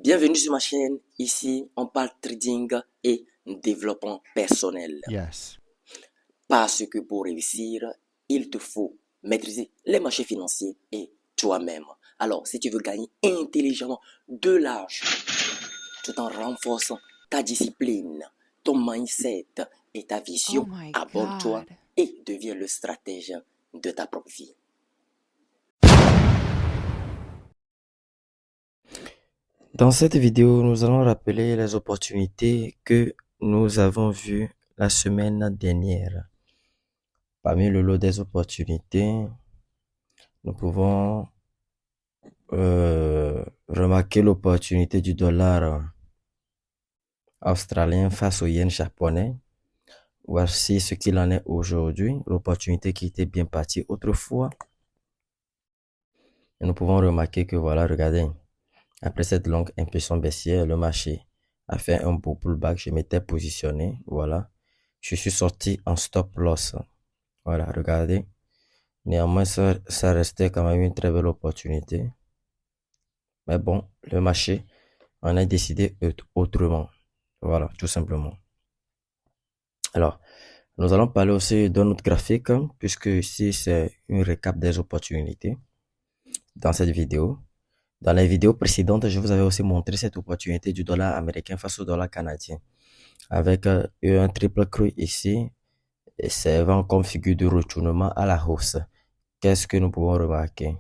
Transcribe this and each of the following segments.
Bienvenue sur ma chaîne. Ici, on parle trading et développement personnel. Yes. Parce que pour réussir, il te faut maîtriser les marchés financiers et toi-même. Alors, si tu veux gagner intelligemment de l'argent, tout en renforçant ta discipline, ton mindset et ta Oh vision, my abonne-toi God. et deviens le stratège de ta propre vie. Dans cette vidéo, nous allons rappeler les opportunités que nous avons vues la semaine dernière. Parmi le lot des opportunités, nous pouvons remarquer l'opportunité du dollar australien face au yen japonais. Voici ce qu'il en est aujourd'hui, l'opportunité qui était bien partie autrefois. Et nous pouvons remarquer que voilà, regardez, après cette longue impulsion baissière, le marché a fait un beau pullback. Je m'étais positionné, voilà. Je suis sorti en stop loss. Voilà, regardez. Néanmoins, ça restait quand même une très belle opportunité. Mais bon, le marché en a décidé autrement. Voilà, tout simplement. Alors, nous allons parler aussi d'un autre graphique, puisque ici, c'est une récap des opportunités dans cette vidéo. Dans les vidéos précédentes, je vous avais aussi montré cette opportunité du dollar américain face au dollar canadien, avec un triple creux ici, et servant comme figure de retournement à la hausse. Qu'est-ce que nous pouvons remarquer?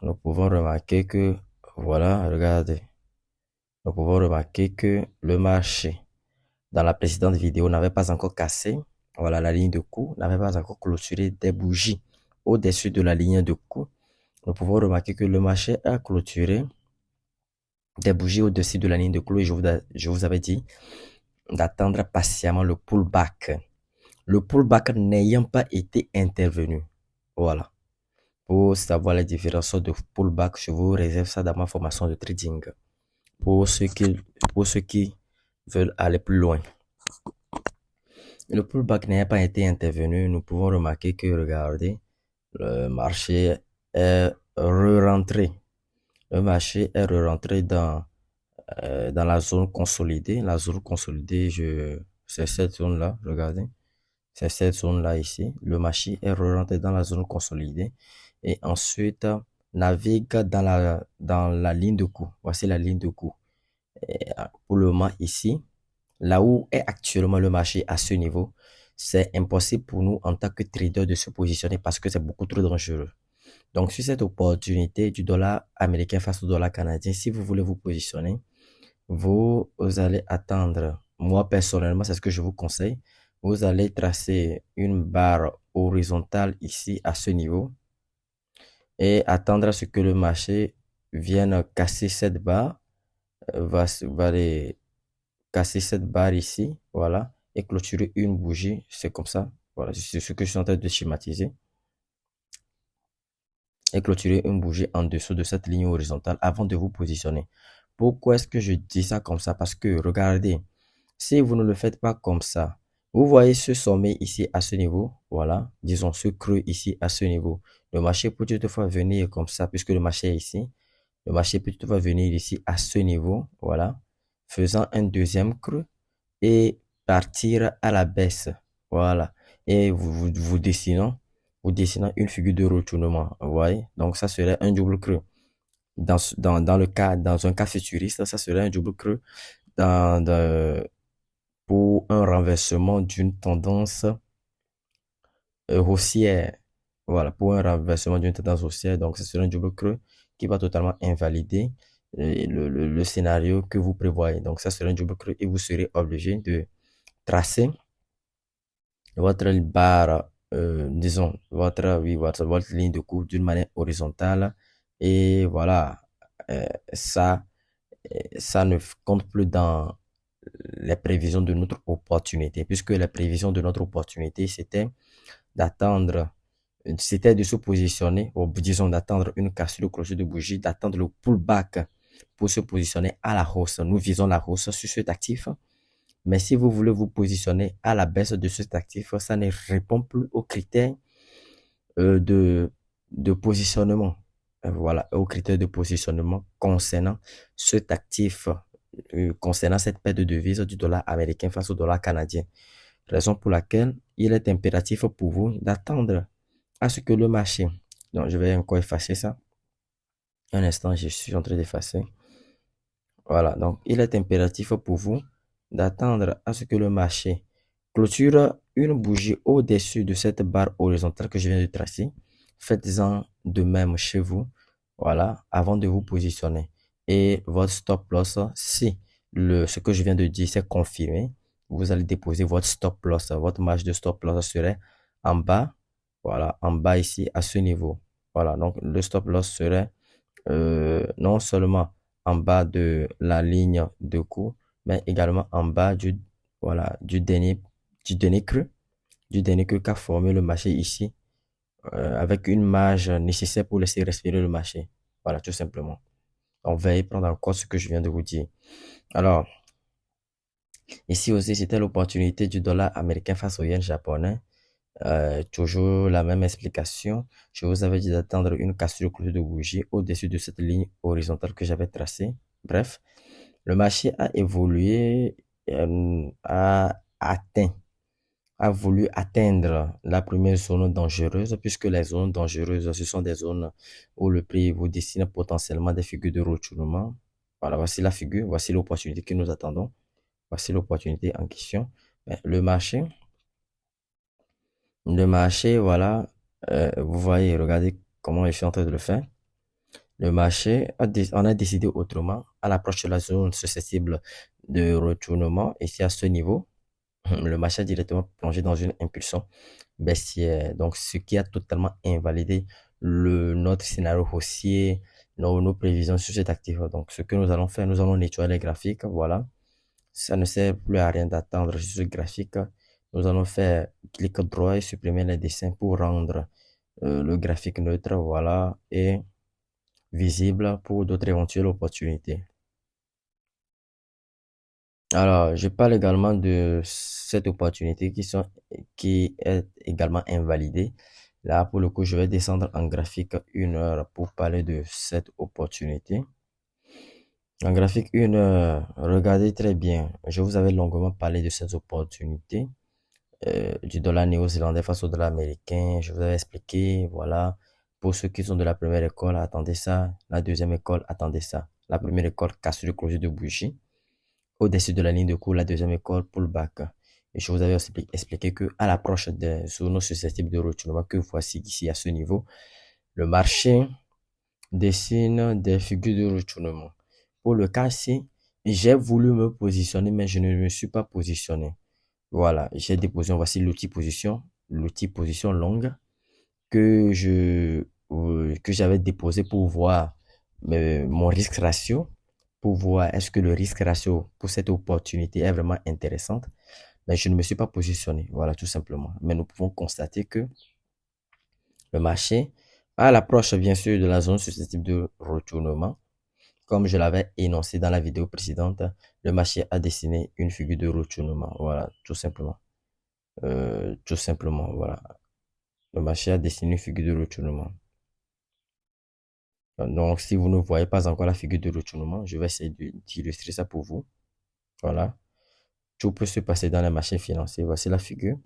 Nous pouvons remarquer que, voilà, regardez, nous pouvons remarquer que le marché, dans la précédente vidéo, n'avait pas encore cassé, voilà, la ligne de coup, n'avait pas encore clôturé des bougies au-dessus de la ligne de coup. Nous pouvons remarquer que le marché a clôturé des bougies au-dessus de la ligne de clou et je vous avais dit d'attendre patiemment le pullback. Le pullback n'ayant pas été intervenu. Voilà. Pour savoir les différences de pullback, je vous réserve ça dans ma formation de trading. Pour ceux qui, pour ceux qui veulent aller plus loin. Le pullback n'ayant pas été intervenu, nous pouvons remarquer que, regardez, le marché est re-rentré. Le marché est re-rentré dans la zone consolidée. La zone consolidée, c'est cette zone-là, regardez. C'est cette zone-là ici. Le marché est rentré dans la zone consolidée et ensuite navigue dans la ligne de coup. Voici la ligne de coup. Et pour le moment ici, là où est actuellement le marché à ce niveau, c'est impossible pour nous en tant que trader de se positionner parce que c'est beaucoup trop dangereux. Donc, sur cette opportunité du dollar américain face au dollar canadien, si vous voulez vous positionner, vous allez attendre. Moi, personnellement, c'est ce que je vous conseille. Vous allez tracer une barre horizontale ici à ce niveau et attendre à ce que le marché vienne casser cette barre, va aller casser cette barre ici, voilà, et clôturer une bougie. C'est comme ça. Voilà, c'est ce que je suis en train de schématiser. Et clôturer une bougie en dessous de cette ligne horizontale avant de vous positionner. Pourquoi est-ce que je dis ça comme ça? Parce que regardez, si vous ne le faites pas comme ça, vous voyez ce sommet ici à ce niveau, voilà, disons ce creux ici à ce niveau. Le marché peut toutefois venir comme ça, puisque le marché est ici. Le marché peut toutefois venir ici à ce niveau, voilà, faisant un deuxième creux et partir à la baisse, voilà. Et vous dessinant une figure de retournement, vous voyez. Donc ça serait un double creux. Dans un cas futuriste, ça serait un double creux dans, pour un renversement d'une tendance haussière. Voilà, pour un renversement d'une tendance haussière. Donc, ce serait un double creux qui va totalement invalider le scénario que vous prévoyez. Donc, ça serait un double creux et vous serez obligé de tracer votre barre, disons, votre ligne de cours d'une manière horizontale. Et voilà, ça, ça ne compte plus dans les prévisions de notre opportunité, puisque les prévisions de notre opportunité, d'attendre, c'était de se positionner, ou disons d'attendre une cassure de clocher de bougie, d'attendre le pullback pour se positionner à la hausse. Nous visons la hausse sur cet actif. Mais si vous voulez vous positionner à la baisse de cet actif, ça ne répond plus aux critères de positionnement. voilà, aux critères de positionnement concernant cet actif, concernant cette paire de devises du dollar américain face au dollar canadien. Raison pour laquelle il est impératif pour vous d'attendre à ce que le marché, donc je vais encore effacer ça. Un instant, je suis en train d'effacer. Voilà, donc il est impératif pour vous d'attendre à ce que le marché clôture une bougie au-dessus de cette barre horizontale que je viens de tracer. Faites-en de même chez vous, voilà, avant de vous positionner. Et votre stop loss, si ce que je viens de dire c'est confirmé, vous allez déposer votre stop loss. Votre marge de stop loss serait en bas, voilà, en bas ici à ce niveau. Voilà, donc le stop loss serait non seulement en bas de la ligne de cours, mais également en bas voilà, du dernier creux qu'a formé le marché ici, avec une marge nécessaire pour laisser respirer le marché. Voilà, tout simplement. Donc, veuillez prendre en compte ce que je viens de vous dire. Alors, ici aussi, c'était l'opportunité du dollar américain face au yen japonais. Toujours la même explication. Je vous avais dit d'attendre une cassure de bougie au-dessus de cette ligne horizontale que j'avais tracée. Bref, le marché a évolué, a voulu atteindre la première zone dangereuse, puisque les zones dangereuses, ce sont des zones où le prix vous dessine potentiellement des figures de retournement. Voilà, voici la figure, voici l'opportunité que nous attendons. Voici l'opportunité en question. Mais le marché, voilà, vous voyez, regardez comment je suis en train de le faire. Le marché, on a décidé autrement à l'approche de la zone susceptible de retournement. Ici, à ce niveau, le marché a directement plongé dans une impulsion baissière. Donc, ce qui a totalement invalidé notre scénario haussier, nos prévisions sur cet actif. Donc, ce que nous allons faire, nous allons nettoyer les graphiques. Voilà. Ça ne sert plus à rien d'attendre sur ce graphique. Nous allons faire clic droit et supprimer les dessins pour rendre le graphique neutre, voilà, et visible pour d'autres éventuelles opportunités. Alors, je parle également de cette opportunité qui est également invalidée. Là, pour le coup, je vais descendre en graphique 1 heure pour parler de cette opportunité. En graphique 1 heure, regardez très bien. Je vous avais longuement parlé de cette opportunité du dollar néo-zélandais face au dollar américain. Je vous avais expliqué, voilà. Pour ceux qui sont de la première école, attendez ça. La deuxième école, attendez ça. La première école, casse le closier de bougie au-dessus de la ligne de cours, la deuxième école, pullback. Et je vous avais aussi expliqué que à l'approche des zones susceptibles de retournement que voici ici à ce niveau, le marché dessine des figures de retournement. Pour le cas-ci, j'ai voulu me positionner, mais je ne me suis pas positionné. Voilà, j'ai déposé, voici l'outil position longue que j'avais déposé pour voir mon risque ratio, pour voir est-ce que le risque ratio pour cette opportunité est vraiment intéressante. Mais je ne me suis pas positionné, voilà, tout simplement. Mais nous pouvons constater que le marché, à l'approche bien sûr de la zone susceptible de retournement, comme je l'avais énoncé dans la vidéo précédente, le marché a dessiné une figure de retournement, voilà, tout simplement. Tout simplement, voilà. Le marché a dessiné une figure de retournement. Donc, si vous ne voyez pas encore la figure de retournement, je vais essayer d'illustrer ça pour vous. Voilà. Tout peut se passer dans les marchés financiers. Voici la figure.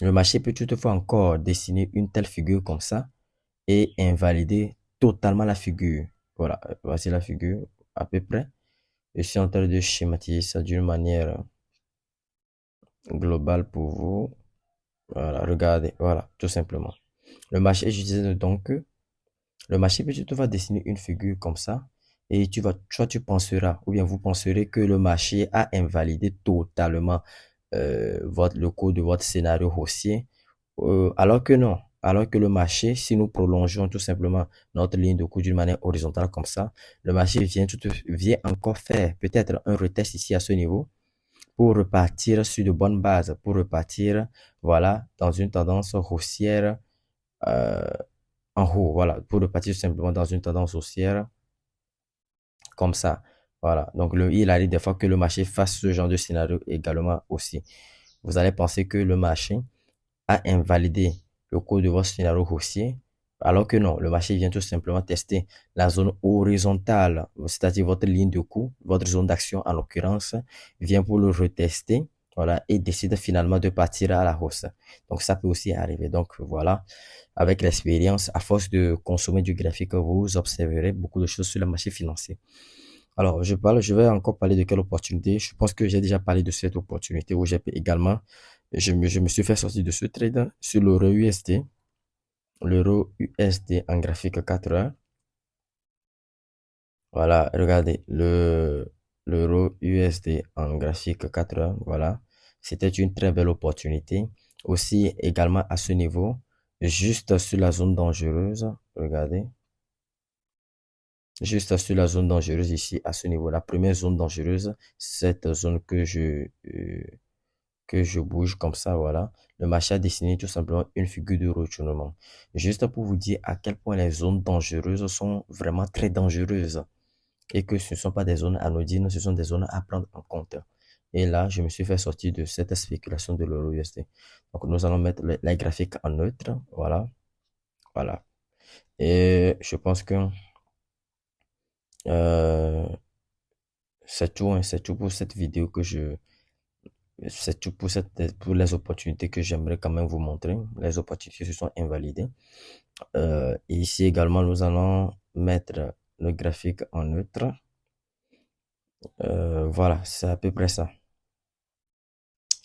Le marché peut toutefois encore dessiner une telle figure comme ça et invalider totalement la figure. Voilà. Voici la figure à peu près. Je suis en train de schématiser ça d'une manière globale pour vous. Voilà. Regardez. Voilà. Tout simplement. Le marché, je disais donc que le marché peut toutefois dessiner une figure comme ça et soit tu penseras, ou bien vous penserez que le marché a invalidé totalement le cours de votre scénario haussier, alors que non. Alors que le marché, si nous prolongeons tout simplement notre ligne de cours d'une manière horizontale comme ça, le marché vient encore faire peut-être un retest ici à ce niveau pour repartir sur de bonnes bases, pour repartir, voilà, dans une tendance haussière euh, en haut, voilà, pour repartir simplement dans une tendance haussière comme ça. Voilà, donc il arrive des fois que le marché fasse ce genre de scénario également aussi. Vous allez penser que le marché a invalidé le cours de votre scénario haussier, Alors que non, le marché vient tout simplement tester la zone horizontale, c'est-à-dire votre ligne de coût, votre zone d'action en l'occurrence, vient pour le retester, voilà, et décide finalement de partir à la hausse. Donc ça peut aussi arriver. Donc voilà, avec l'expérience, à force de consommer du graphique, vous observerez beaucoup de choses sur le marché financier. Alors, je vais encore parler de quelle opportunité. Je pense que j'ai déjà parlé de cette opportunité où j'ai également, je me suis fait sortir de ce trade sur l'euro USD. L'euro USD en graphique 4 heures. Voilà, regardez, l'euro USD en graphique 4 heures. Voilà, c'était une très belle opportunité. Aussi, également à ce niveau, juste sur la zone dangereuse. Regardez, juste sur la zone dangereuse ici, à ce niveau. La première zone dangereuse, cette zone que je bouge comme ça, voilà. Le marché a dessiné tout simplement une figure de retournement. Juste pour vous dire à quel point les zones dangereuses sont vraiment très dangereuses et que ce ne sont pas des zones anodines, ce sont des zones à prendre en compte. Et là, je me suis fait sortir de cette spéculation de l'euro USD. Donc, nous allons mettre les graphiques en neutre. Voilà. Voilà. Et je pense que euh, c'est tout, hein, c'est tout pour cette vidéo que c'est tout pour pour les opportunités que j'aimerais quand même vous montrer. Les opportunités se sont invalidées. Et ici également, nous allons mettre le graphique en neutre. Voilà, c'est à peu près ça.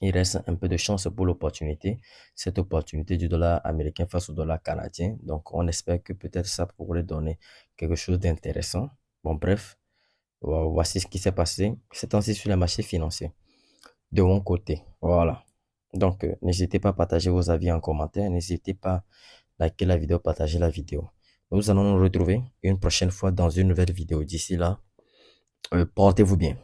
Il reste un peu de chance pour l'opportunité, cette opportunité du dollar américain face au dollar canadien. Donc, on espère que peut-être ça pourrait donner quelque chose d'intéressant. Bon, bref, voici ce qui s'est passé. C'est ainsi sur les marchés financiers. De mon côté, voilà. Donc, n'hésitez pas à partager vos avis en commentaire. N'hésitez pas à liker la vidéo, partager la vidéo. Nous allons nous retrouver une prochaine fois dans une nouvelle vidéo. D'ici là, portez-vous bien.